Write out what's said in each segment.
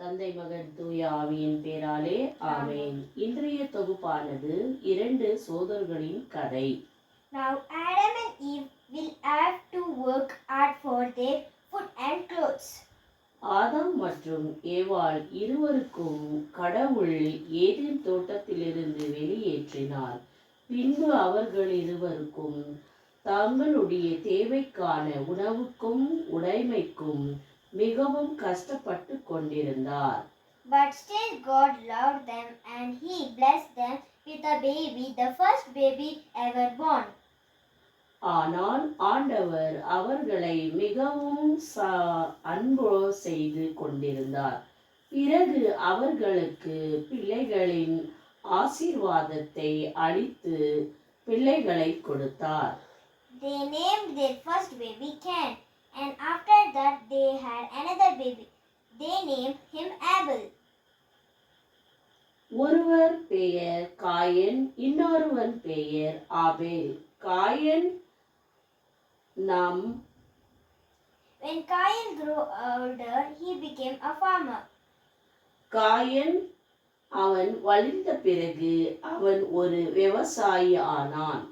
தந்தை மகன் தூய ஆவியின் பேராலே ஆமென். இன்றைய தொகுப்பானது 2 சோதர்களின் கதை. Now Adam and Eve will have to work hard for their food and clothes. ஆதாம் மற்றும் ஏவாள் இருவருக்கும் கடவுள் ஏதேன் தோட்டத்திலிருந்து வெளியேற்றினார். பின்பு அவர்கள் இருவருக்கும் தங்களுடைய தேவைக்கான உணவுக்கும் உடைமைக்கும் மிகவும் கஷ்டப்பட்டு கொண்டிருந்தார். But still God loved them and He blessed them with a baby, the first baby ever born. ஆனால் ஆண்டவர் அவர்களை மிகவும் அன்பு செய்து கொண்டிருந்தார். பிறகு அவர்களுக்கு பிள்ளைகளின் ஆசீர்வாதத்தை அளித்து பிள்ளைகளை கொடுத்தார். They named their first baby Cain, and after that they had another baby. They named him Abel. ஒருவர் பெயர் காயன், இன்னொருவன் பெயர் ஆபேல். Gayan When Cain grew older, he became a farmer. Gayan அவன் வளர்ந்த பிறகு அவன் ஒரு விவசாயி ஆனான்.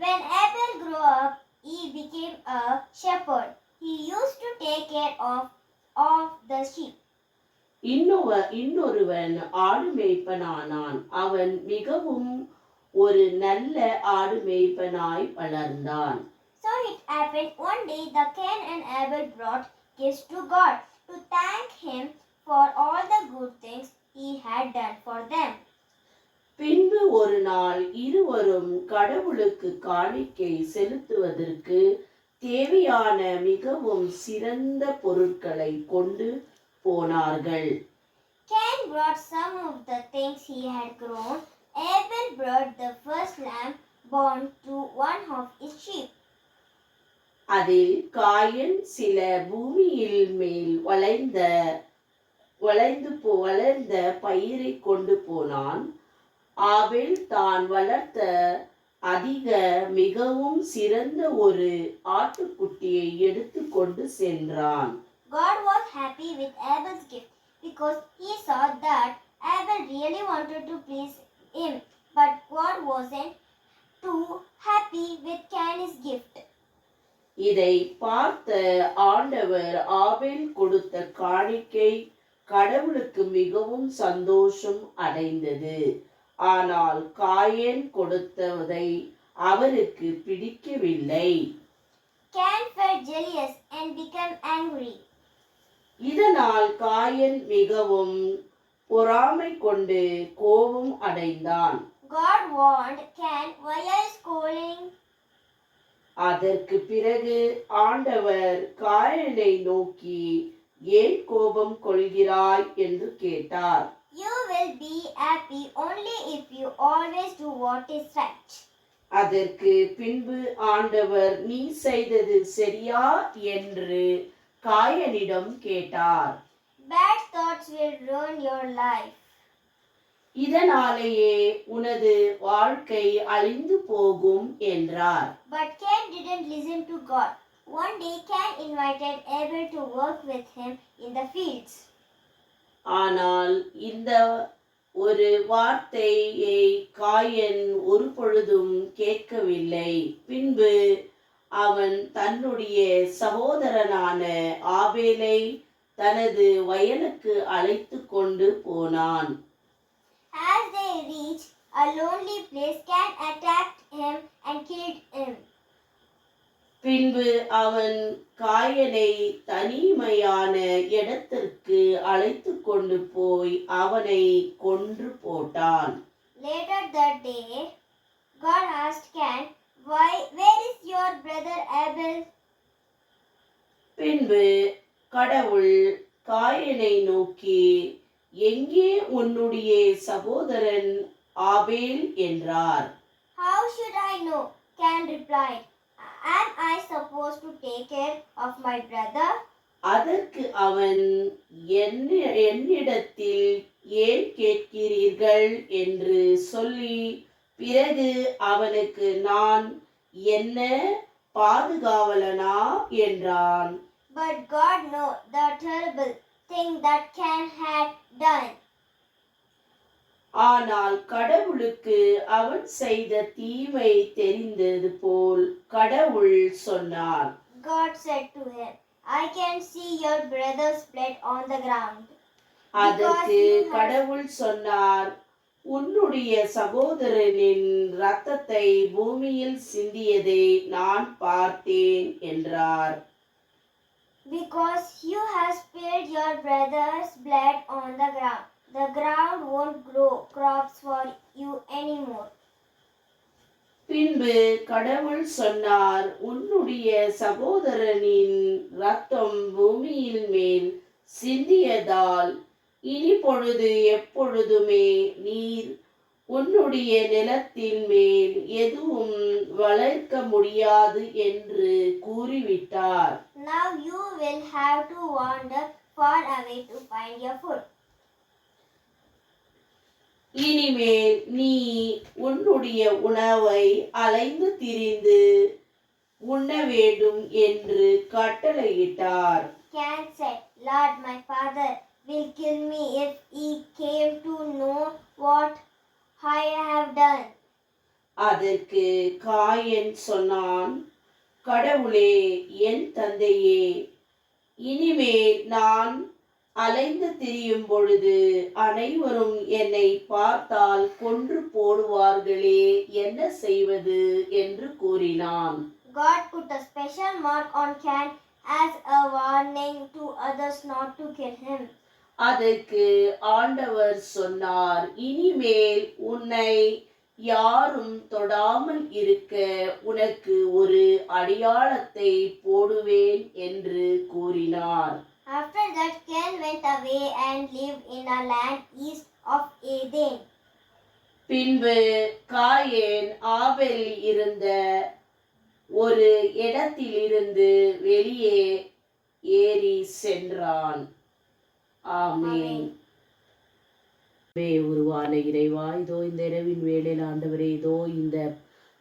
When Abel grew up, he became a shepherd. He used to take care of the sheep. இன்னொருவன் ஆடு மேய்ப்பனானான். அவன் மிகவும் ஒரு நல்ல ஆடு மேய்ப்பனாய் வளர்ந்தான். So it happened one day the Cain and Abel brought gifts to God to thank him for all the good things he had done for them. பின்பு ஒரு நாள் இருவரும் கடவுளுக்கு காணிக்கை செலுத்துவதற்கு தேவையான மிகவும் சிறந்த பொருட்களை கொண்டு போனார்கள். Cain brought some of the things he had grown. Abel brought the first lamb born to one of his sheep. அதில் காயன் சில பூமியில் மேல் வளர்ந்த பயிரை கொண்டு போனான். ஆபேல் தான் வளர்த்த அதிக மிகவும் சிறந்த ஒரு ஆட்டுக்குட்டியை எடுத்து கொண்டு சென்றான். God was happy with Abel's gift because he saw that Abel really wanted to please him, but God wasn't too happy with Cain's gift. இதை பார்த்த ஆண்டவர் ஆபேல் கொடுத்த காணிக்கை கடவுளுக்கு மிகவும் சந்தோஷம் அடைந்தது. ஆனால் காயன் கொடுத்ததை அவருக்கு பிடிக்கவில்லை. Cain felt jealous and became angry. இதனால் காயன் மிகவும் பொறாமை கொண்டு கோபம் அடைந்தான். God warned Cain, "Why are you scolding?" அதற்கு பிறகு ஆண்டவர் காயனை நோக்கி, ஏன் கோபம் கொள்கிறாய் என்று கேட்டார். You will be happy only if you always do what is right. அதற்கு பின்பு ஆண்டவர், நீ செய்தது சரியா என்று காயனிடம் கேட்டார். Bad thoughts will ruin your life. இதனாலேயே உனது வாழ்க்கை அழிந்து போகும் என்றார். But Cain didn't listen to God. One day Cain invited Abel to work with him in the fields. ஆனால் இந்த ஒரு வார்த்தையை காயன் ஒரு பொழுதும் கேட்கவில்லை. பின்பு அவன் தன்னுடைய சகோதரனான ஆபேலை தனது வயலுக்கு அழைத்து கொண்டு போனான். As they reached a lonely place, Cain attacked him and killed him. பின்பு அவன் காயனை தனிமையான இடத்திற்கு அழைத்து கொண்டு போய் அவனை கொன்று போட்டான். Later that day, God asked Cain, "Where is your brother Abel?" பின்பு கடவுள் காயனை நோக்கி, எங்கே உன்னுடைய சகோதரன் ஆபேல் என்றார். How should I know? Cain replied, "Am I supposed to take care of my brother?" அதற்கு அவன், என்னிடத்தில் ஏன் கேட்கிறீர்கள் என்று சொல்லி பிறகு அவனுக்கு, நான் என்ன பாதுகாவலனா என்றான். But God knows the terrible thing that Cain had done. ஆனால் கடவுளுக்கு அவன் செய்த தீமை தெரிந்தது போல் கடவுள் சொன்னார். God said to him, I can see your brother's blood on the ground. அதற்கு கடவுள் சொன்னார், உன்னுடைய சகோதரனின் இரத்தத்தை பூமியில் சிந்தியதை நான் பார்த்தேன் என்றார். Because you have spilled your brother's blood on the ground won't grow crops for you anymore. பின்பு கடவுள் சொன்னார், உன்னுடைய சகோதரனின் இரத்தம் பூமியின் மேல் சிந்தியதால் இனி பொழுது எப்பொழுதுமே நீர் உன்னுடைய நிலத்தின் மேல் எதுவும் வளர்க்க முடியாது என்று கூறிவிட்டார். Now you will have to wander far away to find your food. இனிமேல் நீ உன்னுடைய உணவை அலைந்து திரிந்து உண்ண வேண்டும் என்று கட்டளையிட்டார். Cain said, Lord, my father will kill me if he came to know what I have done. அதற்கு காயன் சொன்னான், கடவுளே, என் தந்தையே, இனிமேல் நான் அலைந்து திரியும் பொழுது அனைவரும் என்னை பார்த்தால் கொன்று போடுவார்களே, என்ன செய்வது என்று கூறினான். God put a special mark on Cain as a warning to others not to kill him. அதற்கு ஆண்டவர் சொன்னார், இனிமேல் உன்னை யாரும் தொடாமல் இருக்க உனக்கு ஒரு அடையாளத்தை போடுவேன் என்று கூறினார். After that, Cain went away and lived in a land east of Eden. பின்பு காயேன் ஆபேல் இருந்த ஒரு இடத்திலிருந்து வெளியே ஏறி சென்றான். ஆமென். உருவான இறைவா, இதோ இந்த இரவின் வேளையில் ஆண்டவரே, இதோ இந்த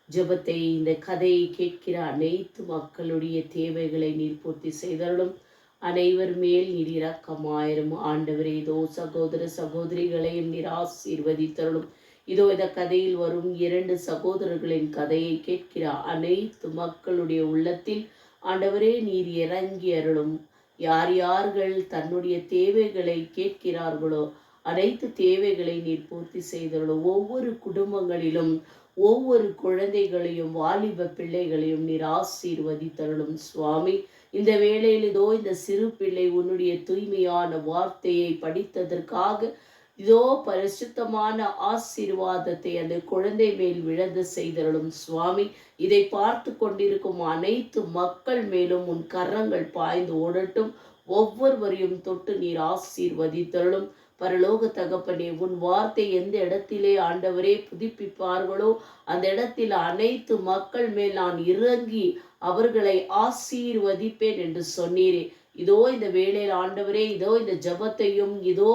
ஜெபத்தை, இந்த கதையை கேட்கிற அனைத்து மக்களுடைய தேவைகளை நீர் பூர்த்தி செய்தருளும். அனைவர் மேல் நீர் இரக்கமாயிரும் ஆண்டவரே. இதோ சகோதர சகோதரிகளையும் நீர் ஆசீர்வதித்தருளும். இதோ இந்த கதையில் வரும் 2 சகோதரர்களின் கதையை கேட்கிற அனைத்து மக்களுடைய உள்ளத்தில் ஆண்டவரே நீர் இறங்கி அருளும். யார் யார்கள் தன்னுடைய தேவைகளை கேட்கிறார்களோ அனைத்து தேவைகளை நீர் பூர்த்தி செய்தருளும். ஒவ்வொரு குடும்பங்களிலும் ஒவ்வொரு குழந்தைகளையும் வாலிப பிள்ளைகளையும் நீர் ஆசீர்வதித்தருளும் சுவாமி. இந்த வேளையில் இதோ இந்த சிறு பிள்ளை உன்னுடைய தூய்மையான வார்த்தையை படித்ததற்காக இதோ பரிசுத்தமான ஆசீர்வாதத்தை அந்த குழந்தை மேல் விழந்து செய்தருளும் சுவாமி. இதை பார்த்து கொண்டிருக்கும் அனைத்து மக்கள் மேலும் உன் கரங்கள் பாய்ந்து ஓடட்டும். ஒவ்வொருவரையும் தொட்டு நீர் ஆசீர்வதித்தருளும். பரலோக தகப்பனே, உன் வார்த்தை எந்த இடத்திலே ஆண்டவரே புதுப்பிப்பார்களோ அந்த இடத்தில் அனைத்து மக்கள் மேல் நான் இறங்கி அவர்களை ஆசீர்வதிப்பேன் என்று சொன்னீரே. இதோ இந்த வேளையில் ஆண்டவரே, இதோ இந்த ஜெபத்தையும் இதோ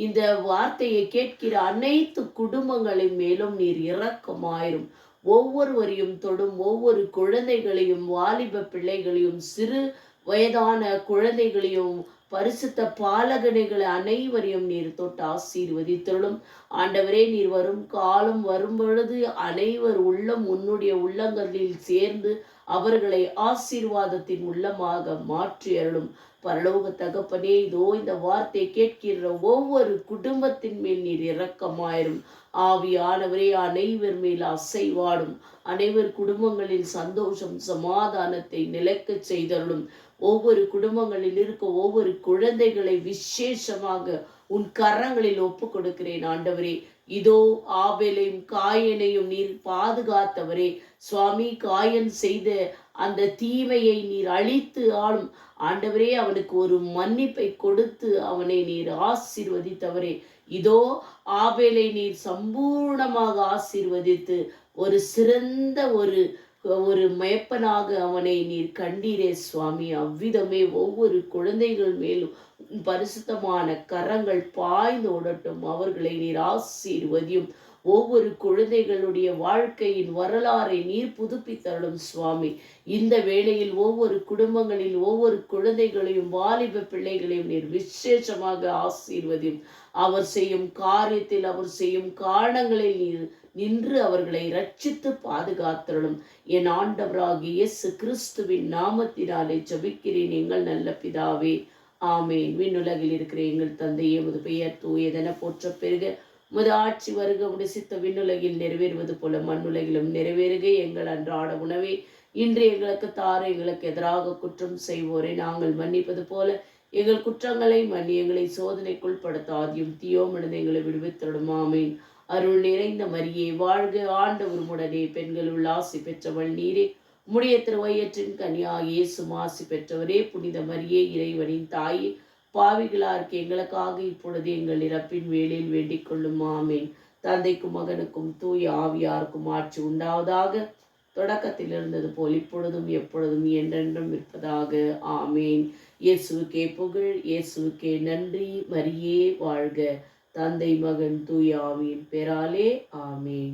இந்த வார்த்தையை கேட்கிற அனைத்து குடும்பங்களின் மேலும் நீர் இரக்கமாயிரும். ஒவ்வொருவரையும் தொடும். ஒவ்வொரு குழந்தைகளையும் வாலிப பிள்ளைகளையும் சிறு வயதான குழந்தைகளையும் பரிசுத்த பாலகனைகளை அனைவரையும் நீர் தொட்டு ஆசீர்வதித்தருளும். ஆண்டவரே, நீர் வரும் காலம் வரும் பொழுது அனைவர் உள்ளம் உன்னுடைய உள்ளங்களில் சேர்ந்து அவர்களை ஆசீர்வாதத்தின் உள்ளமாக மாற்றி அருளும். பரலோக தகப்பனே, இதோ இந்த வார்த்தை கேட்கிற ஒவ்வொரு குடும்பத்தின் மேல் நீர் இரக்கமாயிரும். ஆவியானவரே, அனைவர் மேல் அசைவாடும். அனைவர் குடும்பங்களில் சந்தோஷம் சமாதானத்தை நிலைக்க செய்தருளும். ஒவ்வொரு குடும்பங்களில் இருக்க ஒவ்வொரு குழந்தைகளை விசேஷமாக உன் கரங்களில் ஒப்பு கொடுக்கிறேன் ஆண்டவரே. இதோ ஆபேலையும் காயனையும் நீர் பாதுகாத்தவரே சுவாமி. காயன் செய்த அந்த தீமையை நீர் அழித்து ஆளும் ஆண்டவரே. அவனுக்கு ஒரு மன்னிப்பை கொடுத்து அவனை நீர் ஆசீர்வதித்தவரே. இதோ ஆபேலை நீர் சம்பூர்ணமாக ஆசீர்வதித்து ஒரு சிறந்த ஒரு மேப்பனாக அவனை நீர் கண்டீரே சுவாமி. அவ்விதமே ஒவ்வொரு குழந்தைகள் மேலும் பரிசுத்தமான கரங்கள் பாய்ந்து ஓடட்டும். அவர்களை நீர் ஆசீர்வதியும். ஒவ்வொரு குழந்தைகளுடைய வாழ்க்கையின் வரலாறை நீர் புதுப்பித்தருளும் சுவாமி. இந்த வேளையில் ஒவ்வொரு குடும்பங்களில் ஒவ்வொரு குழந்தைகளையும் வாலிப பிள்ளைகளையும் நீர் விசேஷமாக ஆசீர்வதியும். அவர் செய்யும் காரியத்தில் அவர் செய்யும் காரணங்களில் நீர் நின்று அவர்களை ரட்சித்து பாதுகாத்தருளும். என் ஆண்டவராகிய இயேசு கிறிஸ்துவின் நாமத்தினாலே ஜெபிக்கிறேன் எங்கள் நல்ல பிதாவே, ஆமேன். விண்ணுலகில் இருக்கிற எங்கள் தந்தையே, உமது பெயர் தூயதென போற்ற பெருக, உமது ஆட்சி வருக, உமது சித்தம் விண்ணுலகில் நிறைவேறுவது போல மண்ணுலகிலும் நிறைவேறுக. எங்கள் அன்றாட உணவை இன்று எங்களுக்கு தார, எங்களுக்கு எதிராக குற்றம் செய்வோரை நாங்கள் மன்னிப்பது போல எங்கள் குற்றங்களை மன்னி, எங்களை சோதனைக்குள் படுத்தாதியும் தீயோமிலிருந்து எங்களை விடுவித்தருளும். ஆமேன். அருள் நிறைந்த மரியே வாழ்க, ஆண்டவர் உம்முடனே, பெண்களுள் ஆசி பெற்றவள் நீரே, உம்முடைய திருவயிற்றின் கனியாகிய இயேசுவும் ஆசி பெற்றவரே. புனித மரியே, இறைவனின் தாயே, பாவிகளார்க்கு எங்களுக்காக இப்பொழுது எங்கள் இறப்பின் வேளையில் வேண்டிக் கொள்ளும். ஆமேன். தந்தைக்கும் மகனுக்கும் தூய ஆவியாருக்கும் ஆட்சி உண்டாவதாக, தொடக்கத்தில் இருந்தது போல் இப்பொழுதும் எப்பொழுதும் என்றென்றும் இருப்பதாக. ஆமேன். இயேசுவுக்கே புகழ், இயேசுவுக்கே நன்றி. மரியே வாழ்க. தந்தை, மகன், தூய ஆவியின் பெயராலே. ஆமேன்.